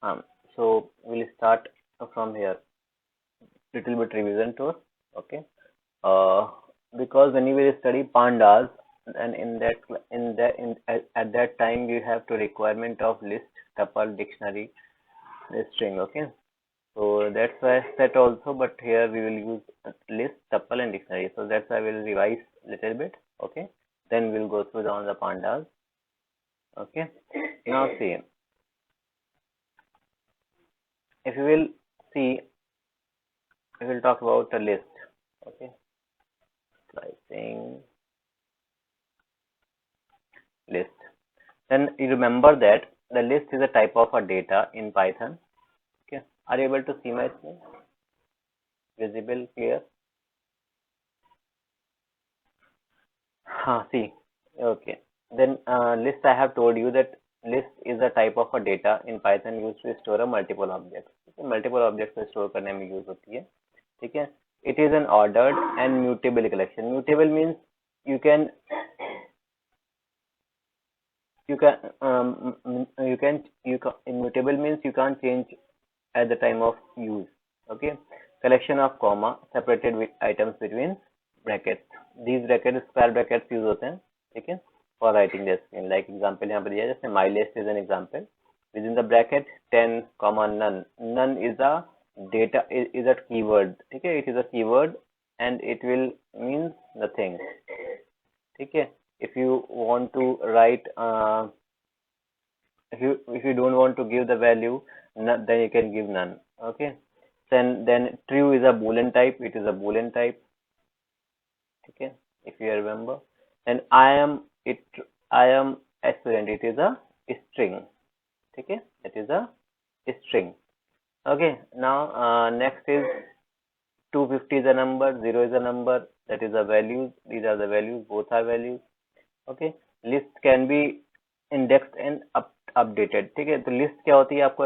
Um, so we'll start from here. Little bit revision tour. Okay. Uh, because when you will study pandas, and at that time you have to requirement of list, tuple, dictionary, string. Okay. So that's why set also, but here we will use list, tuple, and dictionary. So that's why we'll revise little bit. Okay. Then we'll go through on the pandas. Okay. Now see, if you will see, we will talk about a list. Okay. Slicing list. Then you remember that the list is a type of a data in Python. Okay. Are you able to see my screen? Visible, clear? See. Okay. Then list, I have told you that list is a type of a data in Python used to store a multiple objects. Okay. Multiple objects को store करने में use होती है. ठीक है. It is an ordered and mutable collection. Mutable means you can immutable means you can't change at the time of use. Okay. Collection of comma separated with items between brackets. These brackets square brackets use होते हैं. ठीक है. For writing the string. Like example यहाँ पर दिया है, जैसे my list is an example. Within the bracket 10 comma none. None is a data is a keyword. ठीक है. It is a keyword and it will means nothing. ठीक है. If you want to write if you don't want to give the value, then you can give none. Okay. Then true is a boolean type. It is a boolean type. Okay. If you remember, and I am a student. It is a string. Okay. It is a string. Okay. Now next is 250 is a number, 0 is a number. That is a values. These are the values. Both are values. Okay. List can be indexed and updated. ठीक है. तो list क्या होती है आपको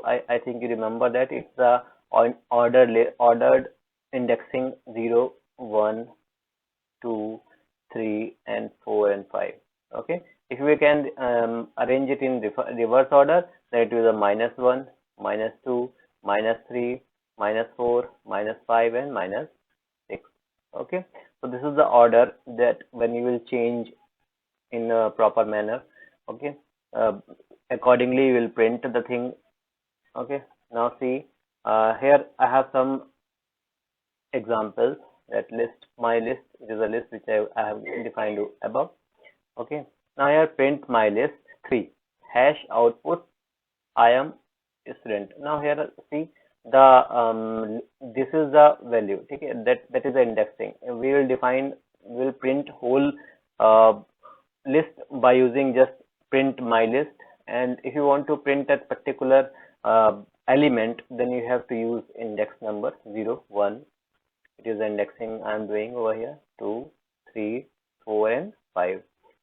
I think you remember that it's the ordered indexing 0 1 2 3 and 4 and 5. Okay. If we can arrange it in reverse order, then it is a -1 -2 -3 -4 -5 and -6. Okay. So this is the order that when you will change in a proper manner. Okay. Accordingly you will print the thing. Okay. Now see, here I have some examples. That list, my list, it is a list which I have defined above. Okay. Now here print my list 3 hash output I am student. Now here see the this is the value. Okay. That is the indexing. We will print whole list by using just print my list, and if you want to print that particular element, then you have to use index number 0 1. It is the indexing I am doing over here. 2 3 4 and 5.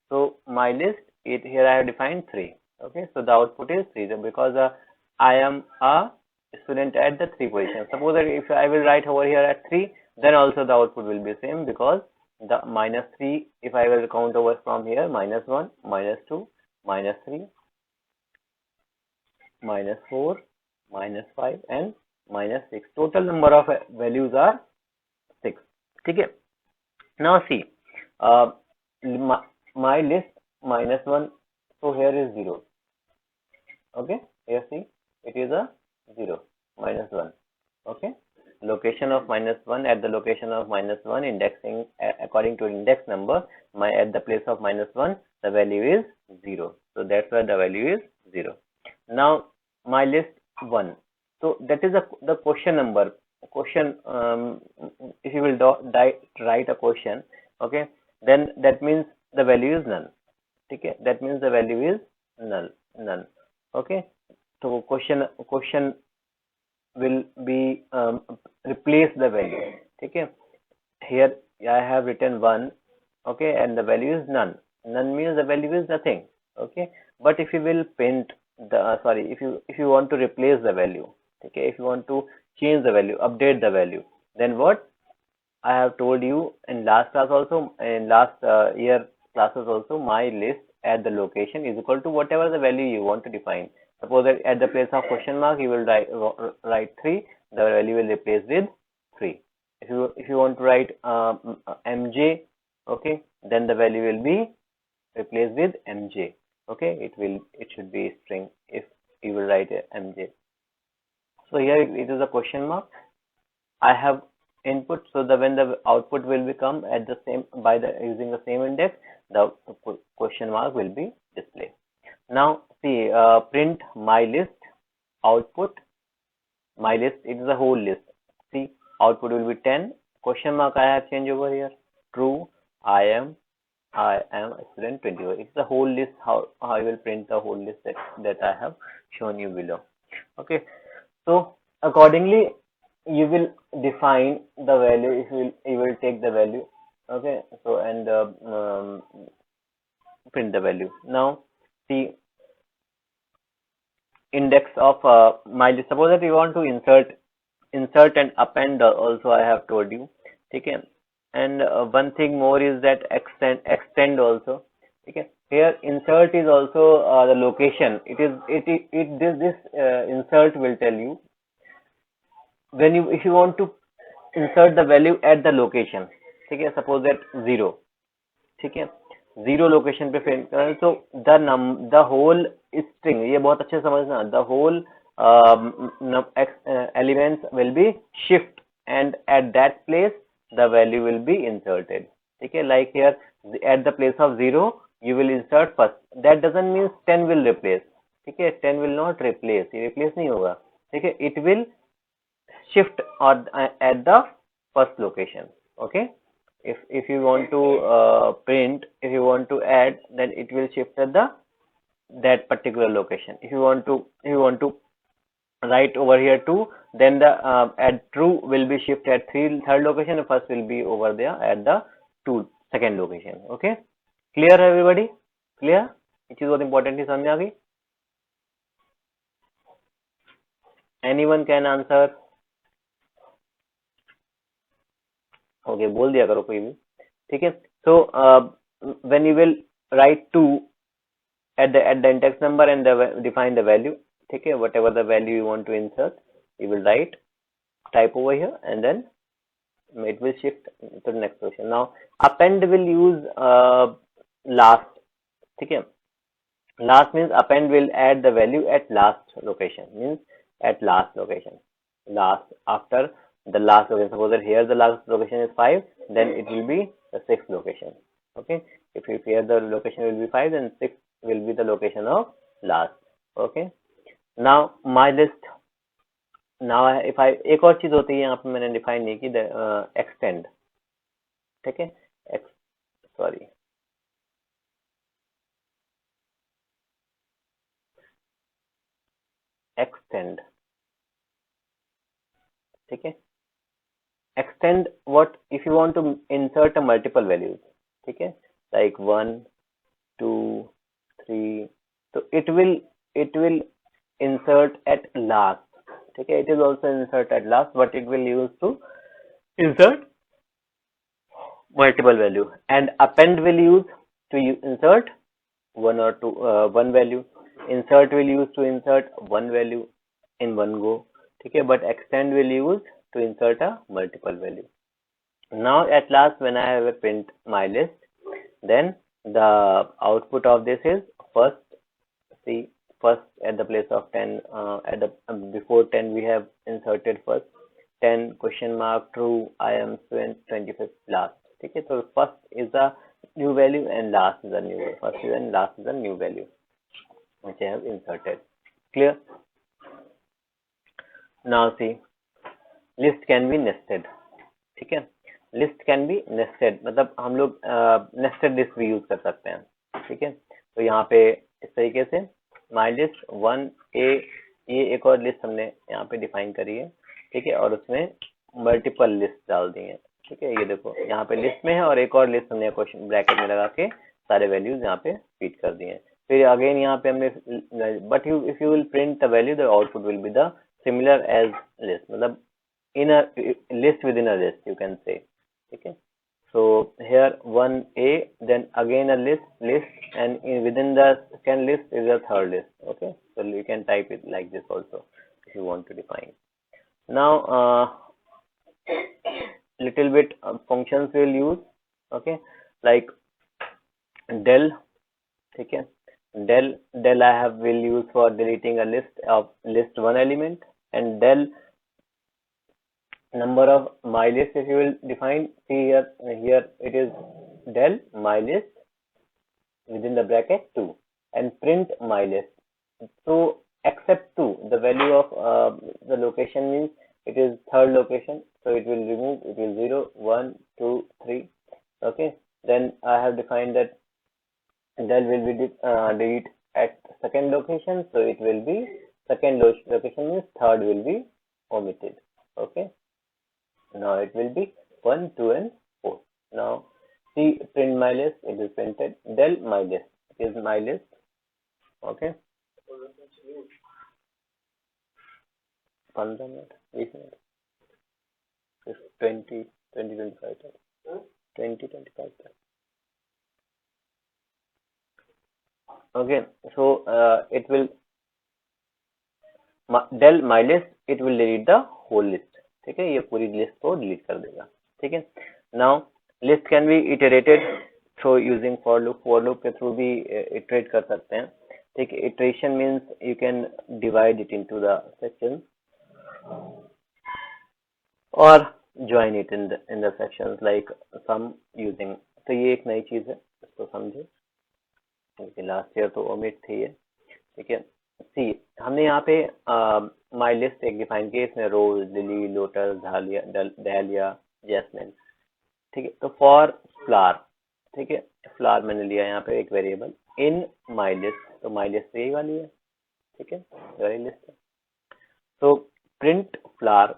So my list, here I have defined 3. Okay. So the output is 3 because I am a student at the 3 position. Suppose that if I will write over here at 3, then also the output will be same, because the -3, if I will count over from here, -1 -2 -3 -4 -5 and -6. Total number of values are 6. Okay. Now see, my list -1, so here is 0. Okay. Here see, it is a 0 -1. Okay. Location of -1, at the location of -1, indexing according to index number, at the place of -1, the value is 0. So that's why the value is 0. Now my list 1. So that is the question number. Question, if you will write a question, okay, then that means the value is none. Okay. That means the value is none. Okay. So question will be replace the value. Okay. Here I have written 1. Okay, and the value is none. None means the value is nothing. Okay. But if you will print the if you want to replace the value, okay, if you want to change the value, update the value, then what I have told you in last class also, in last year classes also, my list at the location is equal to whatever the value you want to define. Suppose that at the place of question mark you will write 3, the value will replace with 3. If you want to write mj, okay, then the value will be replaced with mj. Okay, it should be string if you will write mj. So here it is a question mark. I have input, so when the output will become at the same using the same index, the question mark will be displayed. Now see, print my list output. My list, it is a whole list. See, output will be 10. Question mark I have changed over here. True, I am student 21. It's the whole list. How I will print the whole list that I have shown you below. Okay, so accordingly you will define the value. You will take the value. Okay, so and print the value. Now see, index of my list. Suppose that you want to insert and append also, I have told you. Okay, and one thing more is that extend also. Okay, here insert is also the location. This insert will tell you when if you want to insert the value at the location. Okay, suppose that 0. Okay, 0 location पे फिर so the whole string, ये बहुत अच्छे से समझना, the whole elements will be shift and at that place the value will be inserted. Okay, like here at the place of 0 you will insert first. That doesn't mean 10 will replace. Okay, 10 will not replace, ये replace नहीं होगा. Okay, it will shift or at the first location. Okay, if you want to print, if you want to add, then it will shift at that particular location. If you want to write over here 2, then the add true will be shift at third location, and first will be over there at the second location. Okay, clear everybody? Clear? Which is what important is समझ आ गई? Anyone can answer? Okay, बोल दिया करो कोई भी. ठीक है, so when you will write 2 at the index number and define the value. ठीक है, whatever the value you want to insert, you will type over here and then it will shift to the next position. Now append will use last. ठीक है, last means append will add the value at last location, means at last location, last after the last location. Suppose that here the last location is 5, then it will be the 6th location. Okay, if here the location will be 5, then 6 will be the location of last. Okay, now my list. Now if I एक और चीज होती है यहाँ पे मैंने define नहीं की, extend. ठीक है, extend. ठीक है, extend what if you want to insert a multiple values. ठीक है, like 1 2 3, so it will insert at last. ठीक है, it is also insert at last, but it will use to insert multiple value, and append will use to insert one or two one value. Insert will use to insert one value in one go. ठीक है, but extend will use to insert a multiple value. Now at last, when I have a print my list, then the output of this is first. See, first at the place of 10, at the before 10 we have inserted first 10 question mark true, I am student 25th last. ठीक है, so first is the new value and last is the new value. First is and last is the new value which I have inserted. Clear? Now see, list can be nested. ठीक है, list can be nested, मतलब हम लोग nested list भी use कर सकते हैं. ठीक है, तो यहाँ पे इस तरीके से my list 1a, ये एक और लिस्ट हमने यहाँ पे डिफाइन करी है. ठीक है, और उसमें मल्टीपल लिस्ट डाल दी है. ठीक है, ये देखो यहाँ पे लिस्ट में है और एक और लिस्ट हमने क्वेश्चन ब्रैकेट में लगा के सारे वैल्यूज यहाँ पे फीड कर दिए हैं. फिर अगेन यहाँ पे हमने but if you will print the value, the output will be the similar as list, मतलब in a list within a list you can say. ठीक है, So here 1A, then again a list, and within the second list is a third list. Okay, so you can type it like this also if you want to define. Now, little bit functions we'll use. Okay, like del. Okay, del I have will use for deleting a list of list one element, and del number of my list if you will define. See here it is del my list within the bracket 2 and print my list. So except 2, the value of the location means it is third location, so it will remove, it will 0 1 2 3. Okay, then I have defined that del will be delete at second location, so it will be second location means third will be omitted. Okay, now it will be 1 2 and 4. Now see, print my list, it is printed. Del my list, it is my list. Okay, 15 minutes, 20 minutes, 20 25 20 25. Okay, so it will del my list, it will delete the whole list. ठीक है, ये पूरी list को delete कर देगा. ठीक है, now list can be iterated through using for loop के थ्रू भी इटरेट कर सकते हैं. ठीक है, iteration means you can divide it into the sections और join it in the sections like some using. तो ये एक नई चीज है, इसको समझे. लास्ट ईयर तो ओमिट थी ये. ठीक है, सी हमने यहाँ पे माई लिस्ट एक डिफाइन किया, इसमें रोज, लिली, लोटस, डालिया, जैस्मिन. ठीक है, तो फॉर फ्लावर, ठीक है, फ्लावर मैंने लिया यहाँ पे एक वेरिएबल इन माई लिस्ट. तो माई लिस्ट यही वाली है. ठीक है, वही लिस्ट है. तो print flower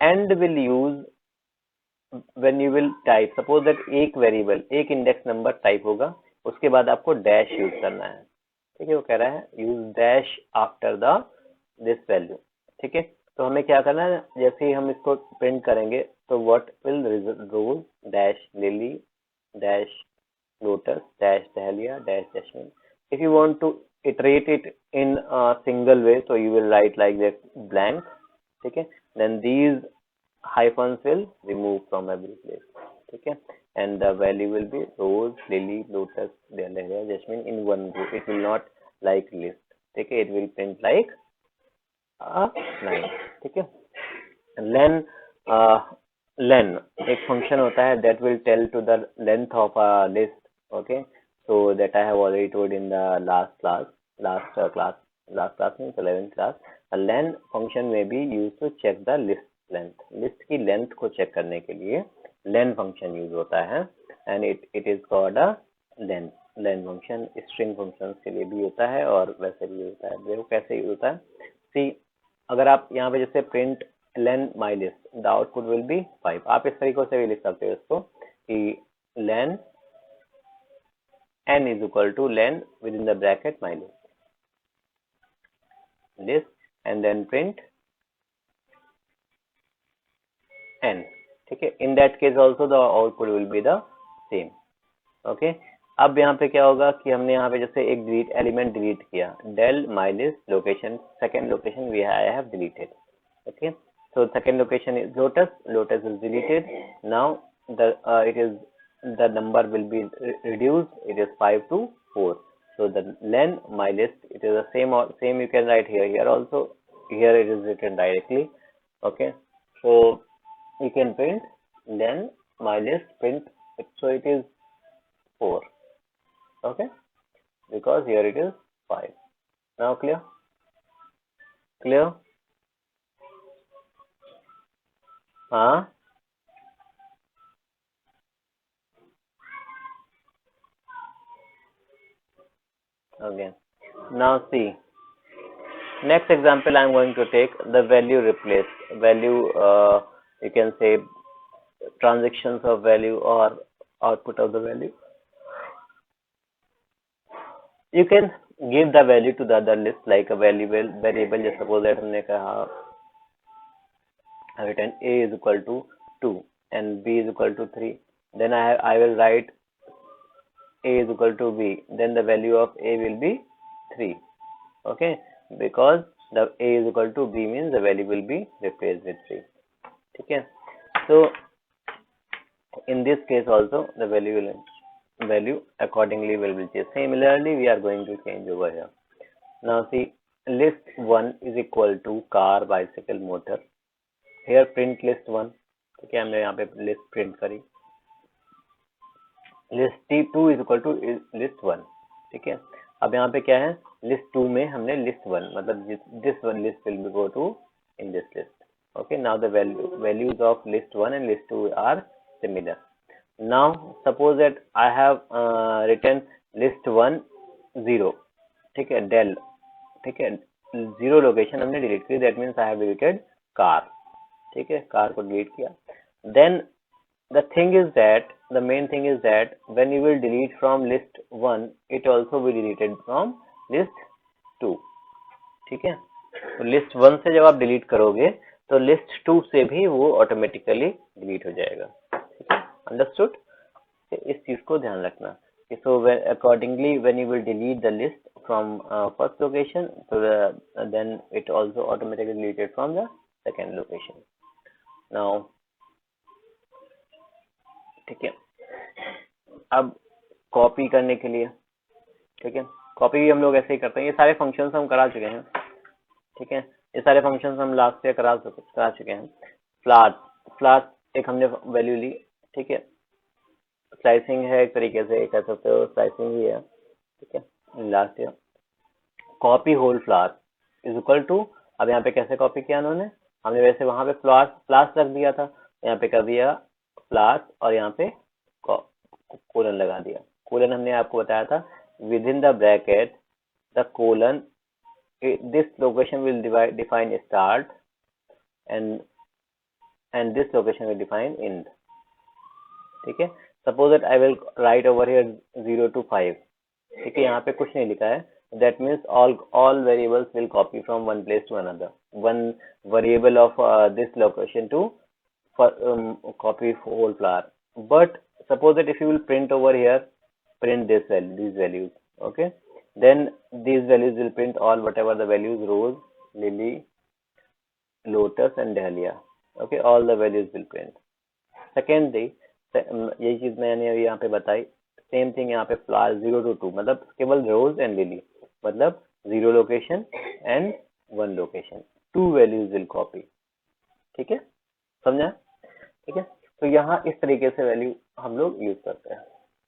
and will use when you will type, suppose that एक वेरिएबल एक इंडेक्स नंबर टाइप होगा, उसके बाद आपको डैश यूज करना है. ठीक है, वो कह रहा है use dash after the this value. ठीक है, तो हमें क्या करना है, जैसे ही हम इसको प्रिंट करेंगे तो what will rose dash lily dash lotus dash dahlia dash jasmine. If you want to iterate it in a single way, so you will write like that blank. ठीक है, then these hyphens will remove from every place. ठीक है, and the value will be rose, lily, lotus, dahlia, jasmine in one row. It will not like list. ठीक है, it will print like a line. ठीक है, len एक function होता है that will tell to the length of a list. Okay, so that I have already told in the last class means 11th class. A len function may be used to check the list length. list की length को check करने के लिए len function use होता है, and it is called a len function. string functions के लिए भी होता है और वैसे भी होता है. देखो कैसे यूज होता है. सी अगर आप यहाँ पे जैसे print len my list, the output will be 5. आप इस तरीके से भी लिख सकते हो इसको कि len n is equal to len within the bracket my list and then print n. ठीक है, in that case also the output will be the same. okay, अब यहाँ पे क्या होगा कि हमने यहाँ पे जैसे एक एलिमेंट डिलीट किया, del my list location, second location I have deleted. okay, so second location is lotus is deleted. Now the number will be reduced, it is 5 to 4. so the len my list, it is the same you can write here also. Here it is written directly. okay, so you can print len my list print, so it is 4. okay, because here it is 5. Now clear? हाँ, okay. Now see, next example I am going to take the value replace. Value, you can say transactions of value or output of the value. You can give the value to the other list like a variable. Just suppose that हमने कहा written a is equal to 2 and b is equal to 3. then I will write a is equal to b, then the value of a will be 3. Okay, because the a is equal to b means the value will be replaced with 3. Okay, so in this case also the value accordingly will be changed. Similarly, we are going to change over here. Now see, list 1 is equal to car, bicycle, motor. Here print list 1. ठीक है, हमने यहाँ पे list print करी. list T2 is equal to list 1. ठीक है, अब यहाँ पे क्या है, list 2 में हमने list 1 मतलब this one list will be go to in this list. Okay, now the values of list 1 and list 2 are similar. Now suppose that I have written list 1 0. ठीक है, del. ठीक है, 0 लोकेशन हमने delete की, that means I have deleted car. ठीक है, car को delete किया. Then the thing is that the main thing is that when you will delete from list 1 it also will be deleted from list 2. ठीक है, तो list 1 से जब आप डिलीट करोगे तो list 2 से भी वो ऑटोमेटिकली डिलीट हो जाएगा. ठीक है, अंडरस्टूड. इस चीज को ध्यान रखना. So accordingly when you will delete the list from first location, so then it also automatically deleted from the second location. Now ठीक है, अब कॉपी करने के लिए, ठीक है, कॉपी भी हम लोग ऐसे ही करते हैं. ये सारे फंक्शंस हम करा चुके हैं. ठीक है, ये सारे फंक्शंस हम लास्ट ईयर करा चुके हैं. फ्लाट एक हमने वैल्यू ली. ठीक है, स्लाइसिंग है एक तरीके से कह सकते हो, स्लाइसिंग ही है. ठीक है, last year. Copy whole flower is equal to, अब यहाँ पे कैसे कॉपी किया उन्होंने, हमने वैसे वहां पे फ्लास रख दिया था, यहाँ पे कर दिया फ्लास और यहाँ पे कोलन लगा दिया. कोलन हमने आपको बताया था, with in the bracket the colon, this location will define start and this location will define and. ठीक है, suppose that I will write over here 0 to 5. ठीक है, यहाँ पे कुछ नहीं लिखा है, that means all variables will copy from one place to another. One variable of this location to copy whole flower. But suppose that if you will print over here, print this value, these values. Okay, then these values will print all whatever the values, rose, lily, lotus and dahlia. Okay, all the values will print. Secondly, यही चीज मैंने यहाँ पे बताई, same thing यहाँ पे flower 0 to 2 मतलब केवल रोज एंड लिली, मतलब 0 location and 1 location, 2 values will copy. ठीक है, समझा. ठीक है, तो यहाँ इस तरीके से वैल्यू हम लोग यूज करते हैं.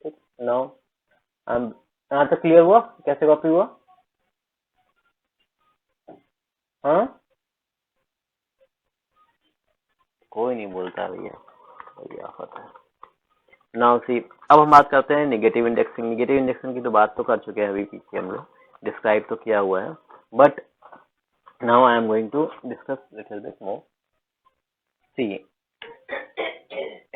ठीक, नाउ यहाँ तक क्लियर हुआ कैसे कॉपी हुआ. हाँ, कोई नहीं बोलता भैया, कोई आफत है. नाउ सी, अब हम बात करते हैं नेगेटिव इंडेक्सिंग. नेगेटिव इंडेक्सिंग की तो बात तो कर चुके हैं अभी पीछे, हम लोग डिस्क्राइब तो किया हुआ है, but now I am going to discuss little bit more. See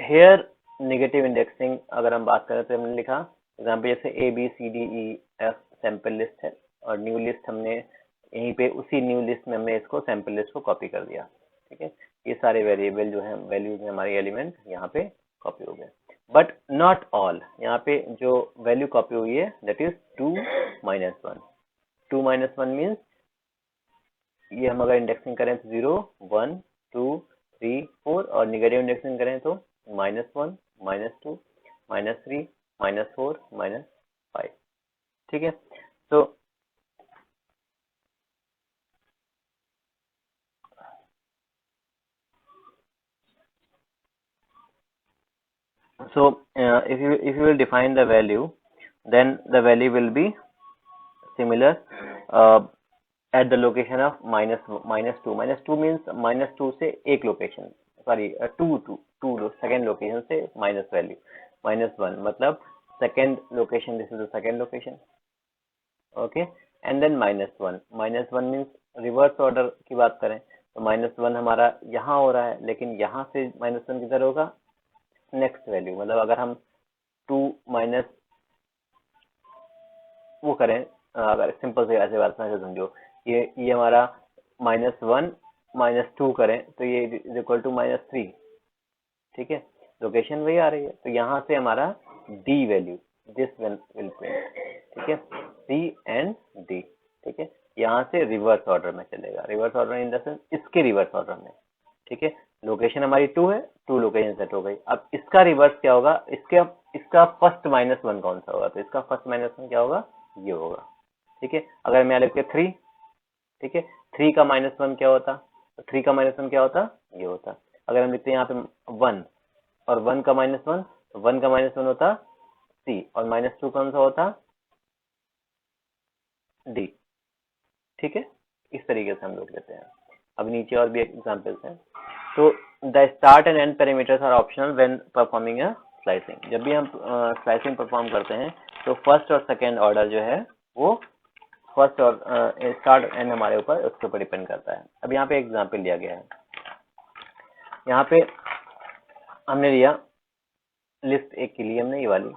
here negative indexing अगर हम बात करें तो हमने लिखा एग्जाम्पल जैसे ABCDEF सैंपल लिस्ट है और न्यू लिस्ट हमने यहीं पे उसी न्यू लिस्ट में हमने इसको सैंपल लिस्ट को कॉपी कर दिया. ठीक है, ये सारे वेरिएबल जो है वैल्यूज है हमारे एलिमेंट यहाँ पे कॉपी हो गए, बट नॉट ऑल. यहाँ पे जो वैल्यू कॉपी हुई है दैट इज 2 - 1. 2 - 1 मीन्स ये हम अगर इंडेक्सिंग करें तो 0 1 2 3 4 और निगेटिव इंडेक्सिंग करें तो -1 -2 -3 -4 -5. ठीक है, तो if you will define the value, then the value will be similar at the location of -2. -2 means -2 से एक लोकेशन, सॉरी 2 सेकेंड लोकेशन से माइनस वैल्यू, -1 मतलब second location, this is the second location. Okay, and then -1. -1 means reverse order की बात करें तो -1 हमारा यहाँ हो रहा है, लेकिन यहाँ से -1 किधर होगा, नेक्स्ट वैल्यू. मतलब अगर हम 2 माइनस वो करें, अगर सिंपल से ऐसे बात से समझो, ये हमारा -1 - 2 करें तो ये इज इक्वल टू -3. ठीक है, लोकेशन वही आ रही है, तो यहाँ से हमारा D value, this will print, ठीक है, सी एंड डी, ठीक है। यहाँ से रिवर्स ऑर्डर में चलेगा, reverse order in the sense इसके रिवर्स ऑर्डर में, ठीक है। लोकेशन हमारी 2 है, 2 लोकेशन सेट हो गई। अब इसका रिवर्स क्या होगा, इसका फर्स्ट -1 कौन सा होगा, तो इसका फर्स्ट -1 क्या होगा, ये होगा, ठीक है। अगर मैं लिख के 3, ठीक है, 3 का -1 क्या होता, तो 3 का -1 क्या होता, ये होता। अगर हम लिखते हैं यहाँ पे 1 और 1 का -1, तो 1 का -1 होता सी और -2 कौन सा होता, डी, ठीक है। इस तरीके से हम लोग लेते हैं। अब नीचे और भी एग्जांपल्स हैं। तो the start and end parameters are optional when performing a slicing. जब भी हम स्लाइसिंग परफॉर्म करते हैं तो फर्स्ट और सेकेंड ऑर्डर जो है वो फर्स्ट और स्टार्ट एंड हमारे ऊपर उसके ऊपर डिपेंड करता है। अब यहाँ पे एग्जांपल लिया गया है, यहाँ पे हमने लिया लिस्ट एक की ली हमने, ये वाली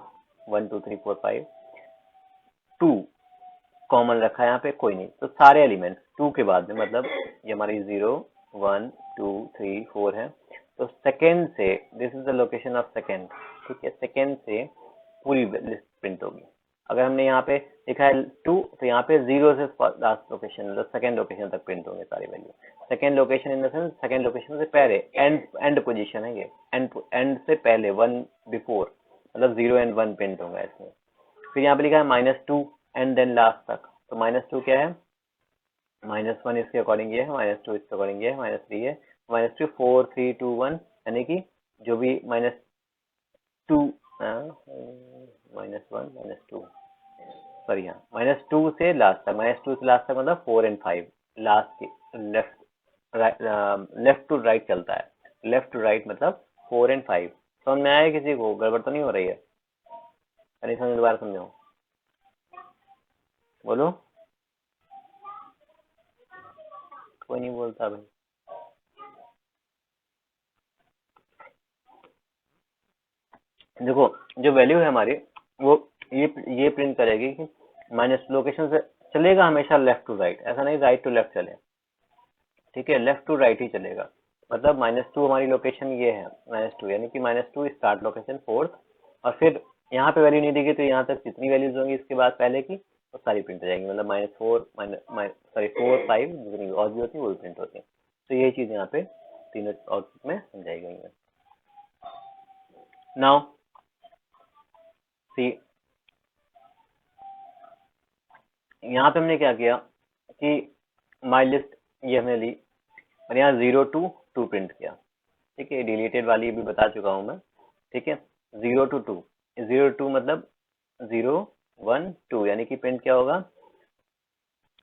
1 2 3 4 5, 2 कॉमन रखा है यहाँ पे, कोई नहीं, तो सारे एलिमेंट्स 2 के बाद में, मतलब ये हमारी 0 1 2 3 4 है, तो सेकेंड से, this is the location of second, ठीक है, सेकेंड से पूरी लिस्ट प्रिंट होगी। अगर हमने यहाँ पे लिखा है 2, तो यहाँ पे 0 से लास्ट लोकेशन, मतलब सेकेंड लोकेशन तक प्रिंट होंगे सारी value. Second location in the sense second location से पहले, एंड पोजीशन है ये, एंड से पहले 1 बिफोर, मतलब 0 एंड 1 प्रिंट होगा इसमें। फिर यहाँ पे लिखा है -2 एंड देन लास्ट तक, तो -2 क्या है, -1 इसके अकॉर्डिंग ये है, -2 इसके अकॉर्डिंग ये है, -3 है, -2 4 3 2 1, यानी कि जो भी -2 -1 -2 सॉरी, हाँ -2 से लास्ट तक, -2 से लास्ट तक मतलब 4 एंड 5 लास्ट की लेफ्ट टू राइट चलता है, लेफ्ट टू राइट मतलब 4 एंड 5। समझ में आया किसी को, गड़बड़ तो नहीं हो रही है, नहीं समझ, दोबारा समझाओ, बोलो, कोई नहीं बोलता भाई। देखो जो वैल्यू है हमारी वो ये प्रिंट करेगी कि माइनस लोकेशन से चलेगा हमेशा लेफ्ट टू राइट, ऐसा नहीं राइट टू लेफ्ट चले, ठीक है, लेफ्ट टू राइट ही चलेगा। मतलब -2 हमारी लोकेशन ये है, -2 यानी कि -2 स्टार्ट लोकेशन 4th, और फिर यहाँ पे वैल्यू नहीं देगी तो यहाँ तक जितनी वैल्यूज होंगी इसके बाद पहले की वो सारी प्रिंट हो जाएंगी, मतलब -4 5 जितनी और भी होती है वो भी प्रिंट होती है। तो यही चीज यहाँ पे तीनों आउटपुट में समझाई गई है। नाउ सी, यहाँ पे हमने क्या किया कि माई लिस्ट ये हमने ली और यहाँ 0 to 2 प्रिंट किया, ठीक है, डिलीटेड वाली भी बता चुका हूँ मैं, ठीक है। 0 to 2, 0 to मतलब 0 1 2, यानी कि प्रिंट क्या होगा,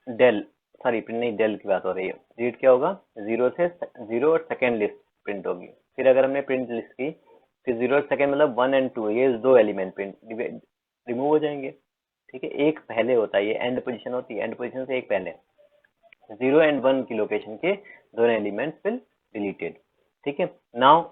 डेल, सॉरी प्रिंट नहीं, डेल की बात हो रही है, रीड क्या होगा, 0 से 0 और सेकेंड लिस्ट प्रिंट होगी। फिर अगर हमने प्रिंट लिस्ट की, फिर 0 और सेकेंड मतलब 1 एंड 2, ये 2 एलिमेंट प्रिंट रिमूव हो जाएंगे, ठीक है। एक पहले होता है, ये एंड पोजीशन होती है, एंड पोजीशन से एक पहले, 0 एंड 1 की लोकेशन के दोनों एलिमेंट्स विल डिलीटेड, ठीक है। नाउ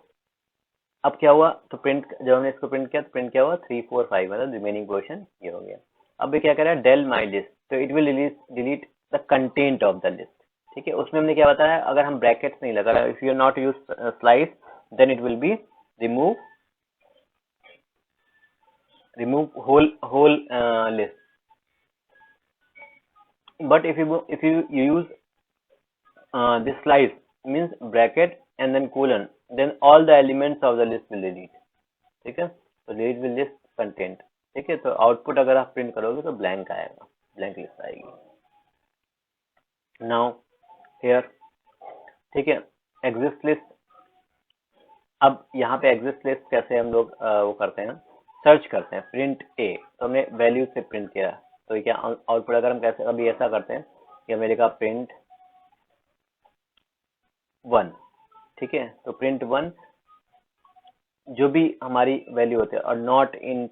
अब क्या हुआ, तो प्रिंट जब हमने इसको प्रिंट किया तो प्रिंट क्या हुआ, 3 4 5, मतलब रिमेनिंग पोर्शन ये हो गया। अब ये क्या कह रहा है, डेल माई लिस्ट, तो it will delete the content of the list, ठीक है। उसमें हमने क्या बताया, अगर हम ब्रैकेट्स नहीं लगा, if you not use slice then it will be remove whole list, but if you use this slice means bracket and then colon, then all the elements of the list will delete, ठीक है, तो delete will list content, ठीक है। तो output अगर आप print करोगे तो ब्लैंक आएगा, ब्लैंक लिस्ट आएगी। नाउ हियर, ठीक है, एग्जिस्ट लिस्ट। अब यहाँ पे एग्जिस्ट लिस्ट कैसे हम लोग वो करते हैं, सर्च करते हैं, प्रिंट ए, तो हमने वैल्यू से प्रिंट किया, तो क्या आउटपुट, अगर हम कैसे अभी ऐसा करते हैं कि हमने लिखा प्रिंट 1, ठीक है, तो प्रिंट 1 जो भी हमारी वैल्यू होती है, और नॉट इन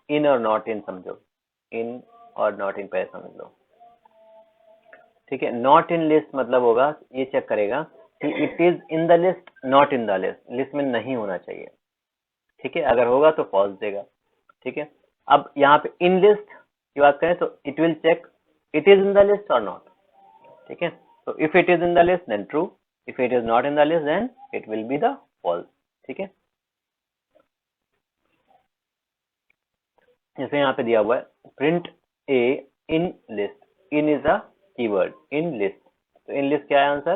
इन और नॉट इन समझो, इन और नॉट इन पे समझ लो, ठीक है। नॉट इन लिस्ट मतलब होगा, ये चेक करेगा कि it is in the list not in the list, list में नहीं होना चाहिए, ठीक है, अगर होगा तो फॉल्स देगा, ठीक है। अब यहाँ पे इन लिस्ट की बात करें तो it will check it is in the list और नॉट, ठीक है। तो if it is in the list then true, if it is not in the list then it will be the false, ठीक है। जैसे यहाँ पे दिया हुआ है print a in list, in is a keyword, in list, तो in list क्या है आंसर,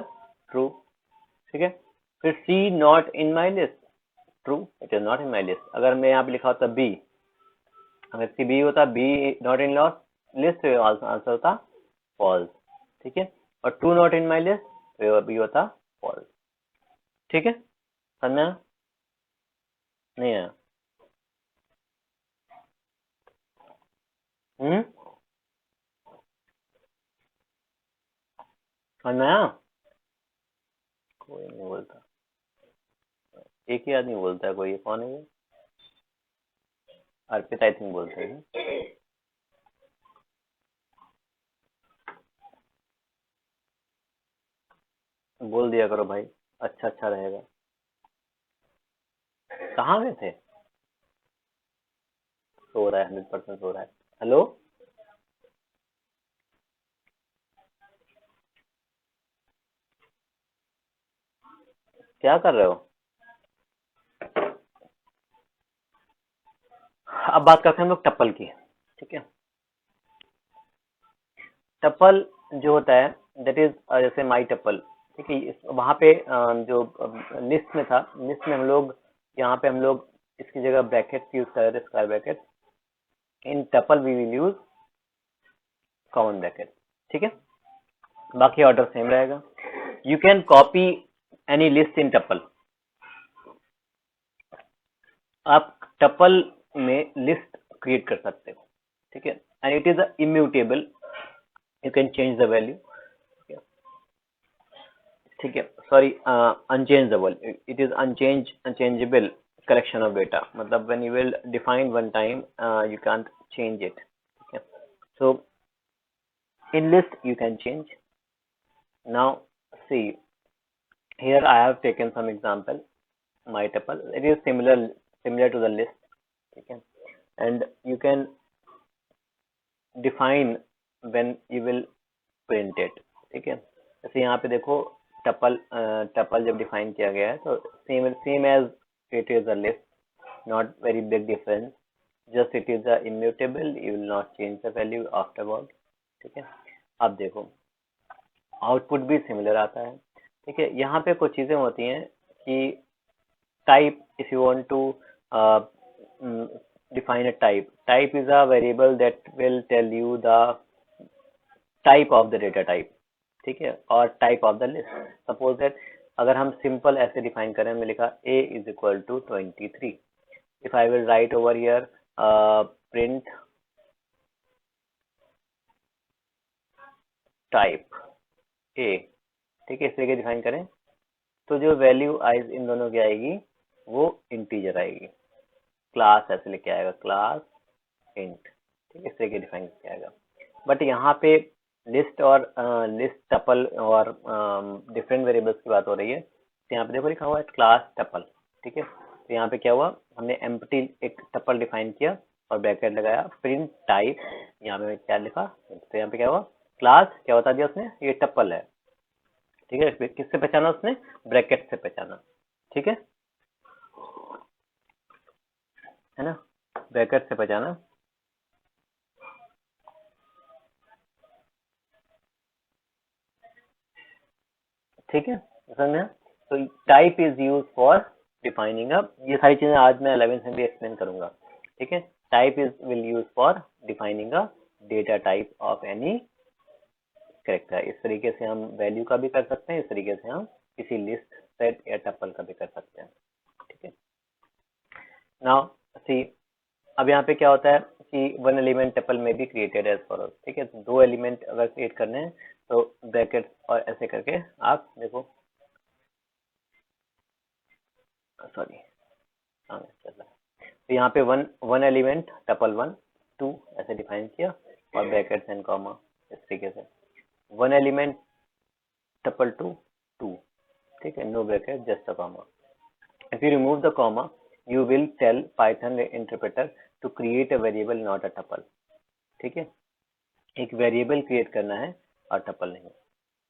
ट्रू। ठीक है, फिर c not in my list, true, it is not in my list. अगर मैं यहाँ पे लिखा होता बी, अगर सी बी होता, b not in list, answer होता फॉल्स। ठीक है, और two not in my list, तो बी होता फॉल्स। ठीक है, समझ में आया? नहीं आया? समझ में आया? कोई नहीं बोलता, एक ही आदमी बोलता है, कोई ये कौन है ये? अर्पित आई थिंक बोलते हैं। बोल दिया करो भाई, अच्छा अच्छा रहेगा। कहाँ गए थे? सो रहा है, 100% सो रहा है। हेलो, क्या कर रहे हो? अब बात करते हैं हम लोग टप्पल की। ठीक है, टप्पल जो होता है दैट इज जैसे माई टप्पल। ठीक है, वहां पे जो लिस्ट में था, लिस्ट में हम लोग, यहाँ पे हम लोग इसकी जगह ब्रैकेट यूज कर रहे थे, square bracket. In tuple we will use common bracket. ठीक है, बाकी ऑर्डर सेम रहेगा। You can copy any list in tuple. आप टप्पल में लिस्ट क्रिएट कर सकते हो। ठीक है, and it is immutable, you can change the value. ठीक है, sorry, unchangeable, it is unchangeable collection of data, मतलब when you will define one time you can't change it. ठीक है, so in list you can change. Now see, here I have taken some example, my tuple, it is similar to the list. ठीक है, and you can define when you will print it. ठीक है, जैसे यहाँ पे देखो tuple जब define किया गया है तो same as it is a list, not very big difference, just it is a immutable, you will not change the value afterward. ठीक है, अब देखो आउटपुट भी सिमिलर आता है। ठीक है, यहाँ पे कुछ चीजें होती हैं कि type, if you want to define a type is a variable that will tell you the type of the data type। ठीक है, और type of the list, suppose that अगर हम सिंपल ऐसे डिफाइन करें, हमने लिखा a is equal to 23, if I will write over here print type a, ठीक है, इस तरीके डिफाइन करें, तो जो वैल्यू आइज इन दोनों की आएगी वो इंटीजर आएगी, क्लास ऐसे लिखे आएगा, क्लास इंट। ठीक है, इस तरीके डिफाइन किया आएगा। बट यहाँ पे लिस्ट और लिस्ट टपल और डिफरेंट वेरिएबल्स की बात हो रही है, तो यहाँ पे देखो लिखा हुआ है क्लास टपल। ठीक है, तो यहाँ पे क्या हुआ, हमने एम्प्टी एक टपल डिफाइन किया और ब्रैकेट लगाया, प्रिंट टाइप, यहाँ पे क्या लिखा, तो यहाँ पे क्या हुआ, क्लास क्या बता दिया उसने, ये टपल है। ठीक है, किससे पहचाना उसने, ब्रैकेट से पहचाना। ठीक है ना, ब्रैकेट से पहचाना। ठीक है, समझ में? तो type is use for defining up, ये सारी चीजें आज मैं 11th में भी एक्सप्लेन करूंगा। ठीक है, type is will use for defining a data type of any character. इस तरीके से हम वैल्यू का भी कर सकते हैं, इस तरीके से हम किसी लिस्ट, सेट या टपल का भी कर सकते हैं। ठीक है, नाउ सी, अब यहाँ पे क्या होता है कि वन एलिमेंट टपल में भी क्रिएटेड एज फॉलोज। ठीक है, तो दो एलिमेंट अगर क्रिएट करने हैं तो ब्रैकेट और ऐसे करके आप देखो, सॉरी चल रहा है, तो यहाँ पे वन वन एलिमेंट टपल 1 2 ऐसे डिफाइन किया और ब्रैकेट्स एंड कॉमा इस तरीके से, वन एलिमेंट टपल 2 2, ठीक है, no bracket just a comma. If you remove the comma you will tell Python interpreter to create a variable not a tuple। ठीक है, एक वेरिएबल क्रिएट करना है और टपल नहीं।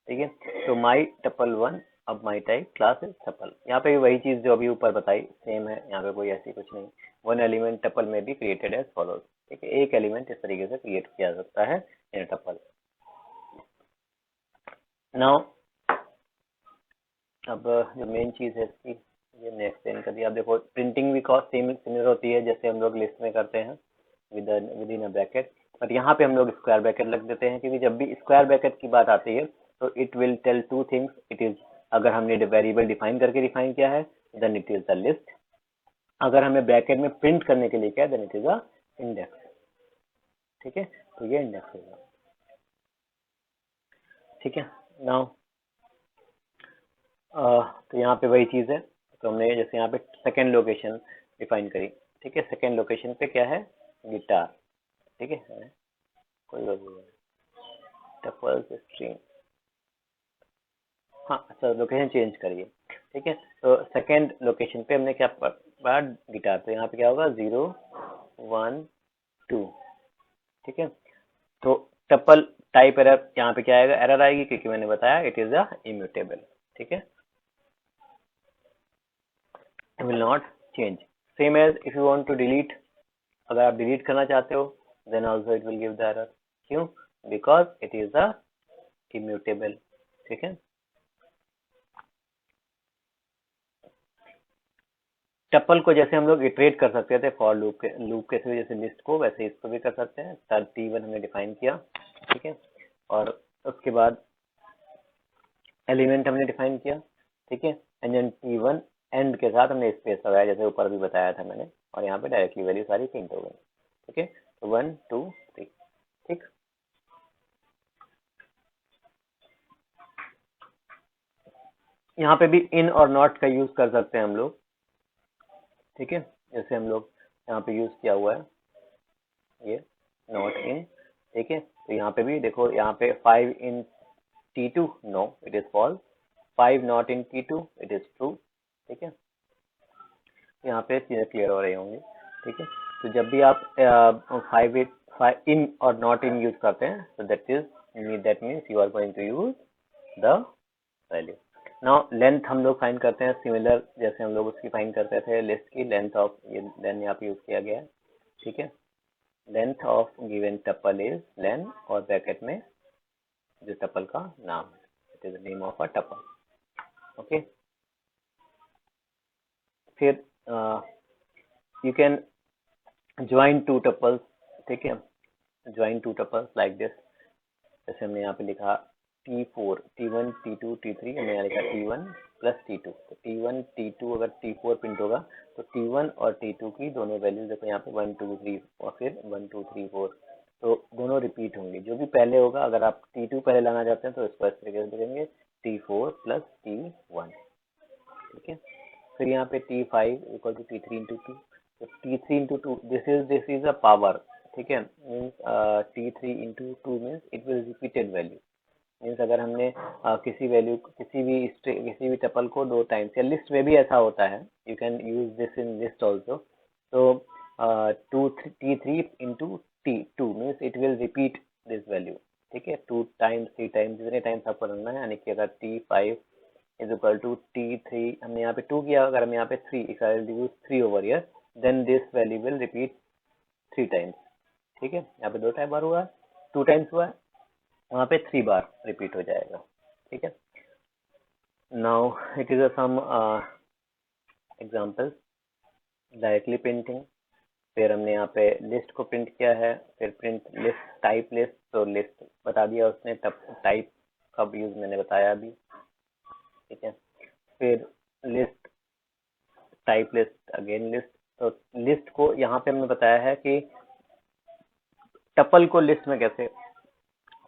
ठीक है, तो माई टपल 1, अब माई टाइप क्लास इज टपल। यहाँ पे भी वही चीज जो अभी ऊपर बताई सेम है, यहाँ पे कोई ऐसी कुछ नहीं। वन एलिमेंट टपल में बी क्रिएटेड एज फॉलोज। ठीक है, एक एलिमेंट इस तरीके से क्रिएट किया जा सकता है इन टपल। नाउ अब जो मेन चीज है इसकी, ये हमने एक्सप्लेन कर दिया। अब देखो प्रिंटिंग भी कॉस्ट सिमिलर होती है जैसे हम लोग लिस्ट में करते हैं with in a bracket, but यहाँ पे हम लोग स्क्वायर ब्रैकेट लग देते हैं, क्योंकि जब भी स्क्वायर ब्रैकेट की बात आती है तो it will tell two things. It is, अगर हमने वेरिएबल डिफाइन करके डिफाइन किया है then it is the list, अगर हमें ब्रैकेट में प्रिंट करने के लिए क्या है then it is a index. ठीक है, तो ये इंडेक्स होगा। ठीक है, नाउ तो यहाँ पे वही चीज है, तो हमने जैसे यहाँ पे सेकेंड लोकेशन डिफाइन करी। ठीक है, सेकेंड लोकेशन पे क्या है, गिटार। ठीक है, कोई बात नहीं, टपल्स स्ट्रिंग, हाँ अच्छा लोकेशन चेंज करिए। ठीक है, तो सेकेंड लोकेशन पे हमने क्या पढ़ा, गिटार, तो यहाँ पे क्या होगा 0 1 2। ठीक है, तो टपल टाइप एरर यहाँ पे क्या आएगा, एरर आएगी, क्योंकि मैंने बताया इट इज अ इम्यूटेबल। ठीक है, will not change, same as if you want to delete, अगर आप डिलीट करना चाहते हो then also it will give the error, क्यों, because it is a immutable। ठीक है, टपल को जैसे हम लोग इटरेट कर सकते थे फॉर लूप के थ्रू, जैसे लिस्ट को, वैसे इसको भी कर सकते हैं। T1 हमने डिफाइन किया। ठीक है, और उसके बाद एलिमेंट हमने डिफाइन किया। ठीक है, एंड देन T1 एंड के साथ हमने स्पेस लगाया, जैसे ऊपर भी बताया था मैंने, और यहाँ पे डायरेक्टली वैल्यू सारी प्रिंट हो गई। ठीक है, तो 1 2 3। ठीक, यहाँ पे भी इन और नॉट का यूज कर सकते हैं हम लोग। ठीक है, जैसे हम लोग यहाँ पे यूज किया हुआ है ये नॉट इन। ठीक है, तो यहाँ पे भी देखो, यहाँ पे 5 in T2 no it is false, 5 not in T2 it is true. ठीक है, यहाँ पे चीजें क्लियर हो रही होंगी। ठीक है, तो जब भी आप 5 इन और नॉट इन यूज करते हैं तो that means you are going to use the value. Now length हम लोग फाइंड करते हैं सिमिलर, जैसे हम लोग उसकी फाइंड करते थे लिस्ट की, लेंथ ऑफ, ये लेन यहाँ पे यूज किया गया है। ठीक है, length of given tuple is len, और ब्रैकेट में जो टपल का नाम है, it is the name of a tuple. Okay, फिर you can join two tuples. ठीक है, join two tuples like this, जैसे हमने यहाँ पे लिखा T4 T1 T2 T3, हमने यहाँ लिखा T1 प्लस T2, तो T1 T2 अगर T4 प्रिंट होगा तो T1 और T2 की दोनों वैल्यूज देखो यहाँ पे 1 2 3 और फिर 1 2 3 4, तो दोनों रिपीट होंगे। जो भी पहले होगा, अगर आप T2 पहले लाना चाहते हैं तो इसको इस तरीके से लिखेंगे T4 प्लस T1। ठीक है, फिर यहाँ पे T5 equal to T3 into 2, तो T3 into 2 this is a power. ठीक है, means T3 into 2 means it will repeated value, means अगर हमने किसी वैल्यू, किसी भी टपल को 2 टाइम्स, या लिस्ट में भी ऐसा होता है, you can use this in list also, तो 2 T3 into T2 means it will repeat this value. ठीक है, 2 टाइम्स 3 टाइम्स, जितने टाइम्स आपको रखना है, यानी कि अगर T5 is equal to T3, हमने यहाँ पे 2 किया, अगर हम यहाँ पे 3, if I use 3 over here then this value will repeat 3 times. ठीक है, यहाँ पे 2 टाइम बार हुआ है, 2 टाइम्स हुआ है, वहाँ पे 3 बार रिपीट हो जाएगा। ठीक है, now it is a some example, directly printing, फिर हमने यहाँ पे लिस्ट को प्रिंट किया है, फिर प्रिंट लिस्ट टाइप लिस्ट, तो लिस्ट बता दिया उसने, टाइप का यूज मैंने बताया अभी। ठीक है, फिर list type list again list, तो लिस्ट को यहाँ पे हमने बताया है कि टपल को लिस्ट में कैसे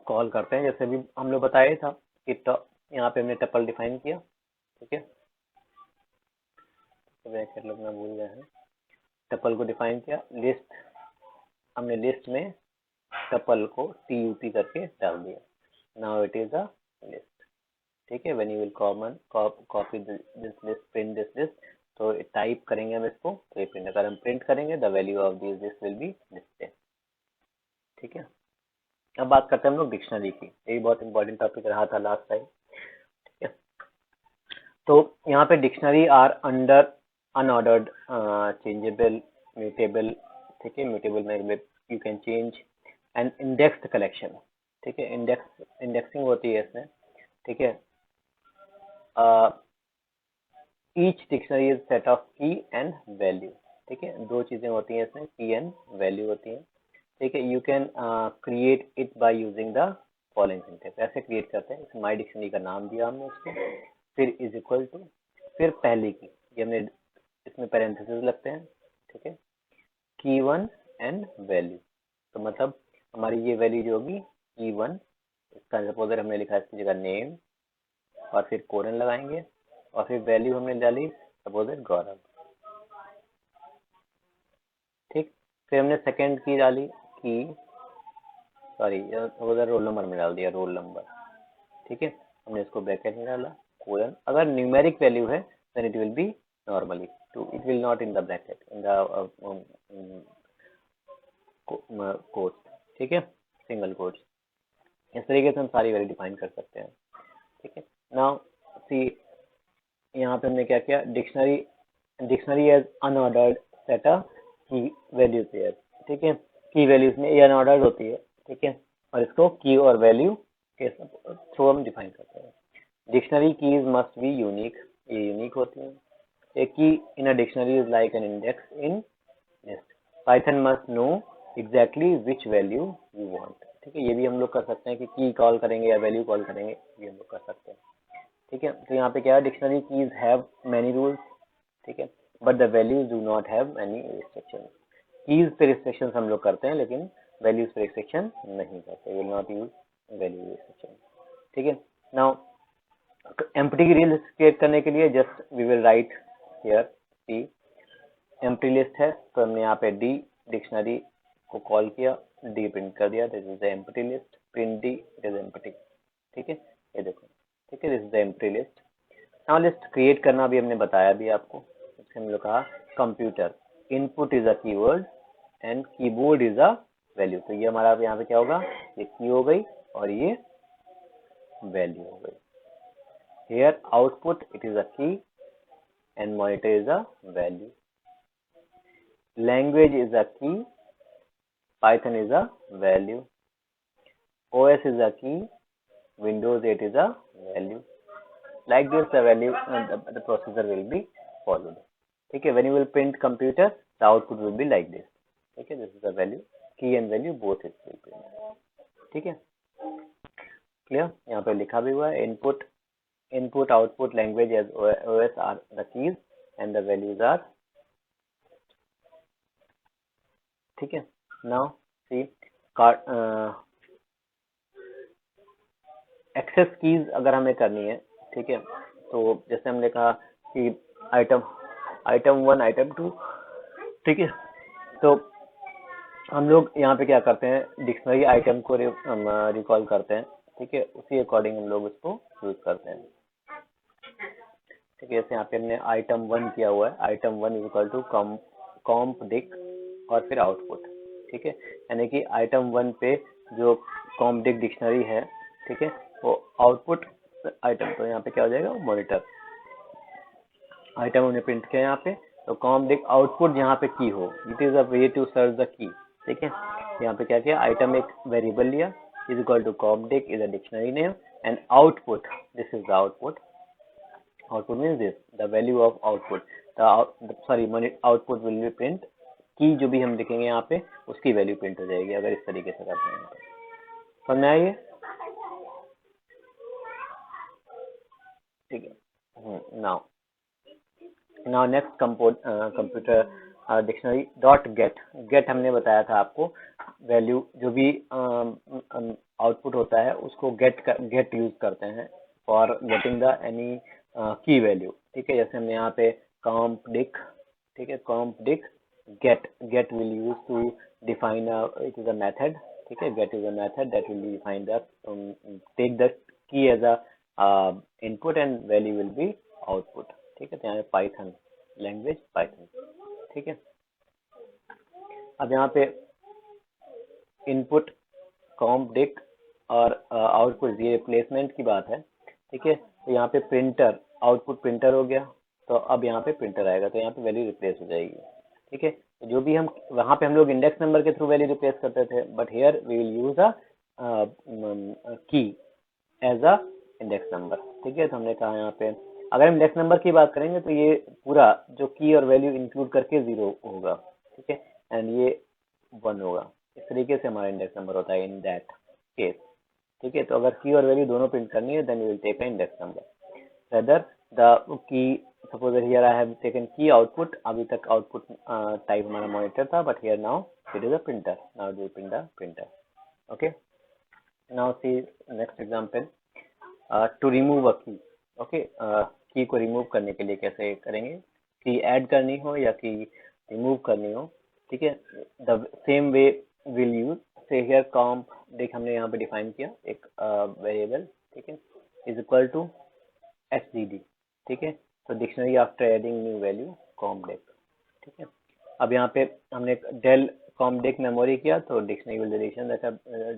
कॉल करते हैं, जैसे अभी हम लोग बताया था कि यहाँ पे हमने टपल डिफाइन किया। ठीक है, ब्रैकेट लगना भूल गए हैं, टपल को डिफाइन किया, लिस्ट, हमने लिस्ट में टपल को TUP करके डाल दिया, now it is a list. ठीक है, when you will copy this list, print this list, तो टाइप करेंगे हम इसको, तो ये प्रिंट, अगर हम प्रिंट करेंगे the value of this list will be display. ठीक है, अब बात करते हैं हम लोग डिक्शनरी की, यही बहुत इंपॉर्टेंट टॉपिक रहा था लास्ट टाइम। ठीक है, तो यहाँ पे dictionary are under unordered changeable mutable, ठीक है, म्यूटेबल में you can change and indexed collection, ठीक है, इंडेक्सिंग होती है इसमें, ठीक है। Each dictionary is set of key and value, ठीक है, दो चीजें होती हैं इसमें, की एंड वैल्यू होती हैं, ठीक है। You can create it by using the following syntax, ऐसे क्रिएट करते हैं। इस माई डिक्शनरी का नाम दिया हमने उसको, फिर इज इक्वल टू, फिर पहली की, ये हमने इसमें पैरेंथेसिस लगते हैं, ठीक है, की वन एंड वैल्यू, तो मतलब हमारी ये वैल्यू जो होगी की वन, इसका सपोजर हमने लिखा है इसकी जगह नेम, और फिर कोलन लगाएंगे, और फिर वैल्यू हमने डाली सपोजर गौरव, ठीक। फिर हमने सेकंड की डाली की, सॉरी सपोजर रोल नंबर में डाल दिया, रोल नंबर, ठीक है, हमने इसको ब्रैकेट में डाला, कोलन। अगर न्यूमेरिक वैल्यू है then it will be normally two, it will not in the bracket, in the quotes, ठीक है, सिंगल कोट्स। इस तरीके से हम सारी वैल्यू डिफाइन कर सकते हैं, ठीक है। नाउ सी, यहाँ पे हमने क्या किया, dictionary as unordered set a key value pair, ठीक है, की वैल्यूज में ये अनऑर्डर्ड होती है, ठीक है, और इसको की और वैल्यू के थ्रू हम डिफाइन करते हैं। Dictionary keys must be unique, ये यूनिक होती है। A key in a dictionary is like an index in list. Python must know exactly which value you want. ठीक है, ये भी हम लोग कर सकते हैं कि की कॉल करेंगे या वैल्यू कॉल करेंगे, ये हम लोग कर सकते हैं, ठीक है। तो यहाँ पे क्या है, dictionary keys have many rules, ठीक है, but the values do not have any restriction. Keys पे रिस्ट्रिक्शन हम लोग करते हैं, लेकिन वैल्यूज पे रिस्ट्रिक्शन नहीं करते, will not use value restriction, ठीक है। नाउ एम्प्टी की लिस्ट क्रिएट करने के लिए just we will write here d empty list है, तो हमने यहाँ पे डी डिक्शनरी को कॉल किया, डी प्रिंट कर दिया, this is the empty list, print d, it is empty, ठीक है, ये देखो, ठीक है, this is the empty list. Now list create करना भी हमने बताया भी आपको, इससे हम लोग कहा computer input is a keyword and keyboard is a value, तो ये हमारा यहाँ पे क्या होगा, ये की हो गई और ये वैल्यू हो गई। Here output it is a key and monitor is a value. Language is a key, Python is a value. OS is a key, Windows 8 is a value. Like this the value the processor will be followed. Okay, when you will print computer, the output will be like this. Okay, this is the value, key and value both it will print. ठीक है, clear? यहाँ पे लिखा भी हुआ है input output language as OS are the keys and the values are, ठीक है। now see एक्सेस कीज अगर हमें करनी है, ठीक है, तो जैसे हमने कहा कि आइटम 1 आइटम 2, ठीक है, तो हम लोग यहाँ पे क्या करते हैं, डिक्शनरी आइटम को रिकॉल करते हैं, ठीक है, उसी अकॉर्डिंग हम लोग उसको यूज करते हैं, ठीक है। जैसे यहाँ पे हमने आइटम 1 किया हुआ है, item 1 is equal to comp dict और फिर आउटपुट, ठीक है, यानी कि आइटम 1 पे जो कॉम्प डिक डिक्शनरी है, ठीक है, वो आउटपुट आइटम, तो यहाँ पे क्या हो जाएगा, मॉनिटर आइटम हमने प्रिंट किया यहाँ पे, तो कॉम्प डिक आउटपुट यहाँ पे की हो, it is a way to search the key, ठीक है। यहाँ पे क्या किया, आइटम एक वेरिएबल लिया, is equal to comp dict is a dictionary name and output, this is the output means this, the value of output, output will be print, की जो भी हम लिखेंगे यहाँ पे उसकी वैल्यू प्रिंट हो जाएगी, अगर इस तरीके से करते हैं तो समझ में आइए, ठीक है। Now next computer dictionary dot gate हमने बताया था आपको, वैल्यू जो भी आउटपुट होता है उसको गेट यूज करते हैं फॉर गेटिंग द एनी की वैल्यू, ठीक है। जैसे हमने यहाँ पे कॉम्प डिक, ठीक है, comp dict get will use to define it is a method, ठीक है, get is a method that will define the take the key as a input and value will be output, ठीक है। तो यहाँ पे Python language Python, ठीक है। अब यहाँ पे इनपुट कॉम्प डिक और आउटपुट ये रिप्लेसमेंट की बात है, ठीक है। तो यहाँ पे प्रिंटर आउटपुट प्रिंटर हो गया, तो अब यहाँ पे प्रिंटर आएगा, तो यहाँ पे वैल्यू रिप्लेस हो जाएगी, ठीक है। जो भी हम वहां पे हम लोग इंडेक्स नंबर के थ्रू वैल्यू रिप्लेस करते थे, but here we will use a key as a index number. ठीक है, तो हमने कहा यहाँ पे अगर हम इंडेक्स नंबर की बात करेंगे तो ये पूरा जो की और वैल्यू इंक्लूड करके 0 होगा। ठीक है, एंड ये 1 होगा। इस तरीके से हमारा इंडेक्स नंबर होता है इन दैट केस। ठीक है, तो अगर की और वैल्यू दोनों प्रिंट करनी है then we will take a index number. Rather the key, suppose here I have taken key output, अभी तक output type हमारा monitor था, but here now it is a printer. Now it will print the printer. Okay, now see next example. To remove a key. Okay, key को remove करने के लिए कैसे करेंगे? key add करनी हो या key remove करनी हो, ठीक है, the same way will use, say here comp, देख हमने यहाँ पे define किया एक variable, ठीक है, is equal to SDD। ठीक है, तो dictionary after adding new value कॉमडेक। ठीक है, अब यहाँ पे हमने डेल कॉमडेक मेमोरी किया तो dictionary will deletion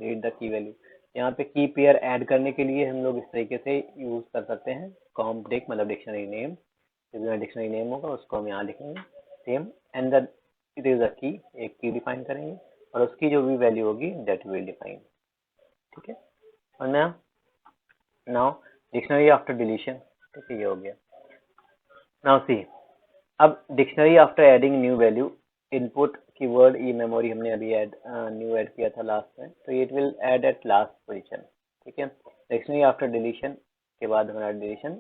read the key value. यहाँ पे की पेयर ऐड करने के लिए हम लोग इस तरीके से यूज कर सकते हैं कॉमडेक, मतलब डिक्शनरी नेम, डिक्शनरी नेम होगा उसको हम यहाँ लिखेंगे same, and the it is अ की, एक की डिफाइन करेंगे और उसकी जो भी वैल्यू होगी दैट विल डिफाइन। ठीक है, और नाउ डिक्शनरी आफ्टर डिलीशन। ठीक है, ये हो गया। नाउ सी, अब dictionary after adding new value, input keyword e memory हमने अभी न्यू ऐड किया था लास्ट में, तो it will add at last position. ठीक है, डिक्शनरी आफ्टर डिलीशन के बाद हमारा डिलीशन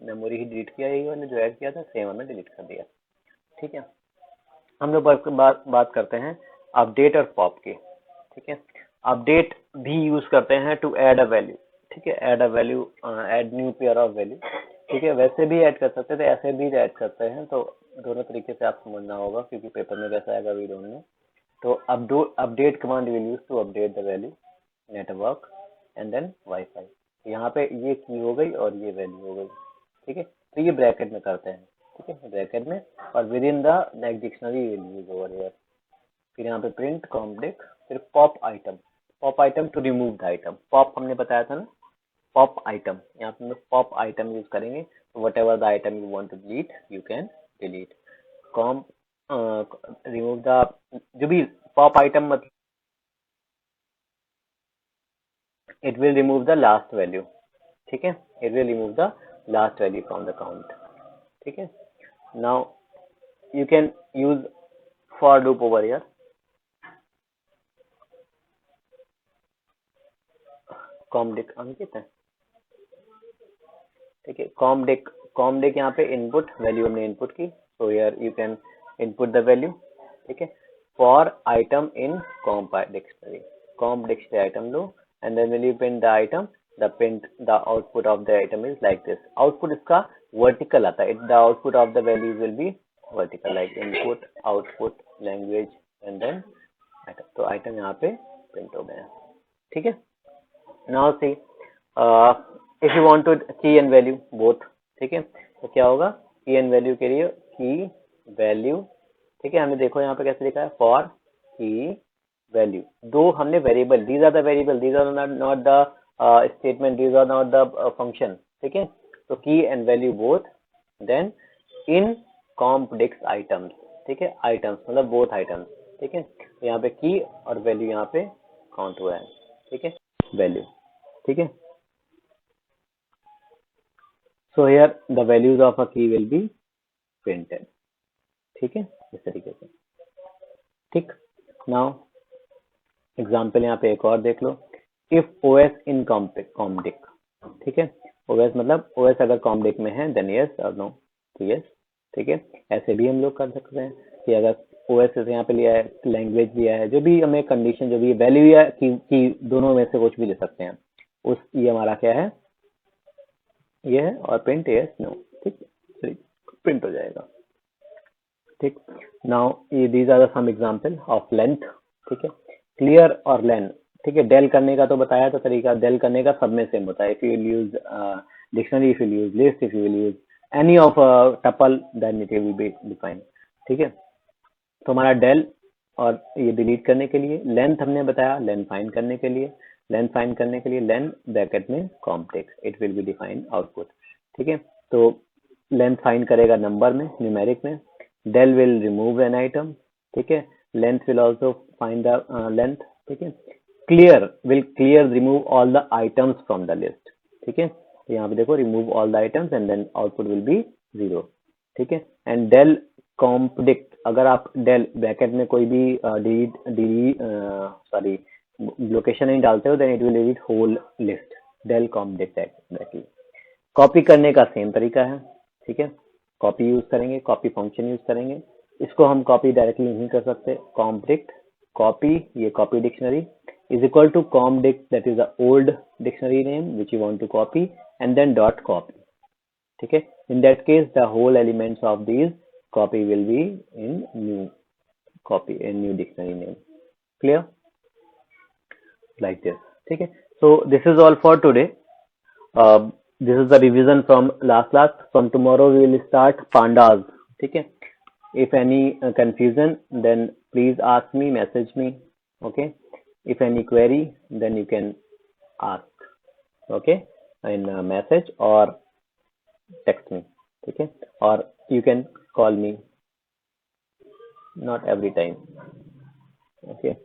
मेमोरी ही डिलीट किया, यही वाला जो ऐड किया था सेम हमें डिलीट कर दिया। ठीक है, हम लोग बात करते हैं अपडेट और पॉप की। ठीक है, अपडेट भी यूज करते हैं टू ऐड अ वैल्यू। ठीक है, add a value, add new pair of value. ठीक है, वैसे भी ऐड कर सकते थे, ऐसे भी ऐड करते हैं, तो दोनों तरीके से आप समझना होगा क्योंकि पेपर में कैसा आएगा वी डोंट नो। तो update command will use to update the value network and then wifi. यहाँ पे ये की हो गई और ये वैल्यू हो गई। ठीक है, तो ये ब्रैकेट में करते हैं। ठीक है, ब्रैकेट में, और within the next dictionary will use over here. फिर यहाँ पे प्रिंट कॉम्प्लेक्स, फिर pop item, pop item to remove the item. Pop हमने बताया था ना, पॉप आइटम, यहाँ पे हम लोग पॉप आइटम यूज करेंगे, तो whatever the item you want to delete you can delete. Comp remove the, जो भी पॉप आइटम मतलब it will remove the last value. ठीक है, it will remove the last value from the count. ठीक है, now you can use for loop over here. कॉमडेक अंकित है। ठीक है, कॉमडेक यहाँ पे इनपुट वैल्यू हमने इनपुट की, so here you can input the value. ठीक है, for item in comp dictionary, comp dictionary item लो, and then when you print the item, the output of the item is like this. Output इसका vertical आता है, the output of the values will be vertical, like input output language and then item. तो item यहाँ पे print हो गया। ठीक है, now see if you want to की एंड वैल्यू बोथ। ठीक है, तो क्या होगा, की एंड वैल्यू के लिए की वैल्यू। ठीक है, हमने देखो यहाँ पे कैसे लिखा है, फॉर की वैल्यू, दो हमने variable, these are the variable, these are not the statement, these are not the function. ठीक है, तो key and value both, then in complex items. ठीक है, आइटम्स मतलब बोथ आइटम्स। ठीक है, तो यहाँ पे की और वैल्यू यहाँ पे काउंट हुआ है। ठीक है, वैल्यू। ठीक है, so here the values of a key will be printed। ठीक है, इस तरीके से। ठीक, नाउ एग्जाम्पल यहाँ पे एक और देख लो, इफ ओएस इन कॉमडेक। ठीक है, ओएस मतलब ओएस अगर कॉमडेक में है देन यस और नो, तो यस। ठीक है, ऐसे भी हम लोग कर सकते हैं कि अगर ओएस यहाँ पे लिया है, लैंग्वेज लिया है, जो भी हमें कंडीशन, जो भी वैल्यू या की दोनों में से कुछ भी ले सकते हैं, उस ये हमारा क्या है, ये है, और प्रिंट यस नो। ठीक, प्रिंट हो जाएगा। ठीक, नाउ ये these are some example of length. ठीक है, क्लियर और लेन। ठीक है, डेल करने का तो बताया था तरीका, डेल करने का सब में सेम होता है। If you will use dictionary, if you will use list, if you will use any of tuple, then it will be defined. ठीक है, तो हमारा डेल और ये डिलीट करने के लिए, लेंथ हमने बताया लेन फाइंड करने के लिए, लेन फाइंड करने के लिए लेन ब्रैकेट में complex, it will be defined output. ठीक है, तो लेंथ फाइंड करेगा नंबर में, न्यूमेरिक में, del will remove an item, ठीक है, length will also find the length, ठीक है, clear will clear remove all the items from the list, ठीक है, तो यहाँ पे देखो remove all the items and then output will be 0, ठीक है, एंड डेल कॉम्प्डिक्ट, अगर आप डेल ब्रैकेट में कोई भी सॉरी लोकेशन नहीं डालते हो then it will delete whole list, del comp dict exactly. Copy करने का सेम तरीका है, ठीक है, कॉपी यूज करेंगे, कॉपी फंक्शन यूज करेंगे, इसको हम कॉपी डायरेक्टली नहीं कर सकते, कॉम्प्डिक्ट कॉपी, ये copy dictionary is equal to comdict, that is the old dictionary name which you want to copy, and then dot copy, ठीक है, in that case the whole elements of these copy will be in new copy, in new dictionary name, clear, like this, ठीक है, so this is all for today. uh, this is the revision from last class. From tomorrow we will start pandas, ठीक है, if any confusion then please ask me, message me, okay, if any query then you can ask, okay, in a message or text me, ठीक है, or you can call me, not every time, okay.